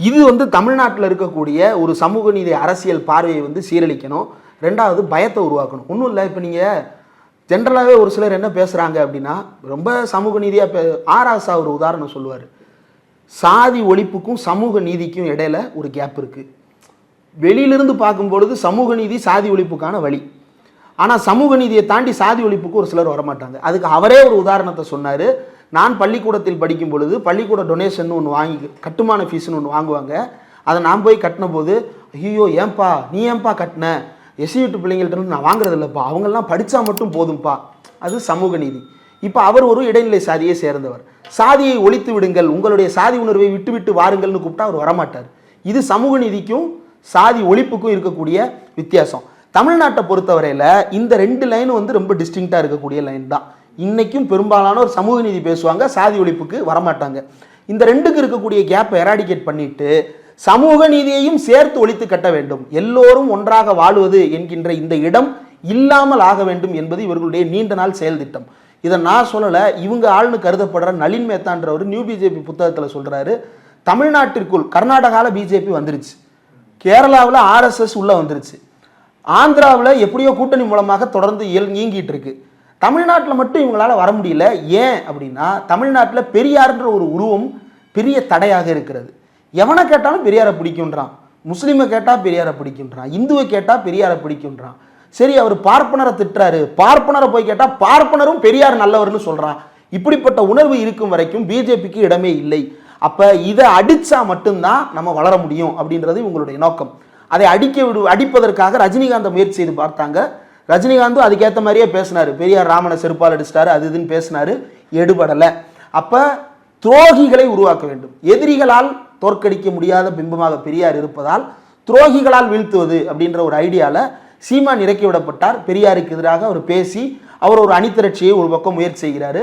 இது வந்து தமிழ்நாட்டில் இருக்கக்கூடிய ஒரு சமூக நீதி அரசியல் பார்வையை வந்து சீரழிக்கணும். ரெண்டாவது பயத்தை உருவாக்கணும். ஒன்றும் இல்லை, இப்போ நீங்கள் ஜென்ரலாகவே ஒரு சிலர் என்ன பேசுகிறாங்க அப்படின்னா, ரொம்ப சமூக நீதியாக ஆராசா ஒரு உதாரணம் சொல்லுவார். சாதி ஒழிப்புக்கும் சமூக நீதிக்கும் இடையில ஒரு கேப் இருக்குது. வெளியிலிருந்து பார்க்கும்பொழுது சமூக நீதி சாதி ஒழிப்புக்கான வழி. ஆனால் சமூக நீதியை தாண்டி சாதி ஒழிப்புக்கு ஒரு சிலர் வரமாட்டாங்க. அதுக்கு அவரே ஒரு உதாரணத்தை சொன்னார். நான் பள்ளிக்கூடத்தில் படிக்கும் பொழுது பள்ளிக்கூட டொனேஷன் ஒன்று வாங்கி, கட்டுமான ஃபீஸ்னு ஒன்று வாங்குவாங்க. அதை நான் போய் கட்டின போது, ஐயோ ஏன்பா நீ ஏன்பா கட்டின, எஸ்சி பிள்ளைங்கள்ட்ட நான் வாங்குறது இல்லைப்பா, அவங்கெல்லாம் படித்தா மட்டும் போதும்பா. அது சமூக நீதி. இப்போ அவர் ஒரு இடைநிலை சாதியை சேர்ந்தவர். சாதியை ஒழித்து விடுங்கள், உங்களுடைய சாதி உணர்வை விட்டு விட்டு வாருங்கள்னு கூப்பிட்டா அவர் வரமாட்டார். இது சமூக நீதிக்கும் சாதி ஒழிப்புக்கும் இருக்கக்கூடிய வித்தியாசம். தமிழ்நாட்டை பொறுத்தவரையில் இந்த ரெண்டு லைன் வந்து ரொம்ப டிஸ்டிங்க்டாக இருக்கக்கூடிய லைன் தான். இன்னைக்கும் பெரும்பாலான ஒரு சமூக நீதி பேசுவாங்க, சாதி ஒழிப்புக்கு வரமாட்டாங்க. இந்த ரெண்டுக்கு இருக்கக்கூடிய கேப்பை எராடிகேட் பண்ணிட்டு சமூக நீதியையும் சேர்த்து ஒழித்து கட்ட வேண்டும், எல்லோரும் ஒன்றாக வாழுவது என்கின்ற இந்த இடம் இல்லாமல் ஆக வேண்டும் என்பது இவர்களுடைய நீண்ட நாள் செயல் திட்டம். இதை நான் சொல்லலை, இவங்க ஆள்னு கருதப்படுற நளின் மேத்தான்றவர் நியூ பிஜேபி புத்தகத்தில் சொல்கிறாரு. தமிழ்நாட்டிற்குள் கர்நாடகாவில் பிஜேபி வந்துருச்சு, கேரளாவில் ஆர்எஸ்எஸ் உள்ளே வந்துருச்சு, ஆந்திராவில் எப்படியோ கூட்டணி மூலமாக தொடர்ந்து இயங்கிட்டு இருக்கு. தமிழ்நாட்டில் மட்டும் இவங்களால வர முடியல. ஏன் அப்படின்னா, தமிழ்நாட்டில் பெரியார்ன்ற ஒரு உருவம் பெரிய தடையாக இருக்கிறது. எவனை கேட்டாலும் பெரியாரை பிடிக்குன்றான், முஸ்லீமை கேட்டால் பெரியாரை பிடிக்குன்றான், இந்துவை கேட்டால் பெரியாரை பிடிக்குன்றான். சரி, அவர் பார்ப்பனரை திட்டுறாரு, பார்ப்பனரை போய் கேட்டால் பார்ப்பனரும் பெரியார் நல்லவர்னு சொல்கிறான். இப்படிப்பட்ட உணர்வு இருக்கும் வரைக்கும் பிஜேபிக்கு இடமே இல்லை. அப்போ இதை அடித்தா மட்டும்தான் நம்ம வளர முடியும் அப்படின்றது இவங்களுடைய நோக்கம். அதை அடிப்பதற்காக ரஜினிகாந்தை முயற்சி செய்து பார்த்தாங்க. ரஜினிகாந்தும் அதுக்கேற்ற மாதிரியே பேசினார், பெரியார் ராமனை செருப்பால் அடிச்சிட்டாரு, அது இதுன்னு பேசினார், எடுபடலை. அப்போ துரோகிகளை உருவாக்க வேண்டும். எதிரிகளால் தோற்கடிக்க முடியாத பிம்பமாக பெரியார் இருப்பதால் துரோகிகளால் வீழ்த்துவது அப்படின்ற ஒரு ஐடியாவில் சீமான் இறக்கி விடப்பட்டார். பெரியாருக்கு எதிராக அவர் பேசி அவர் ஒரு அணிதிரட்சியை ஒரு பக்கம் முயற்சி செய்கிறாரு.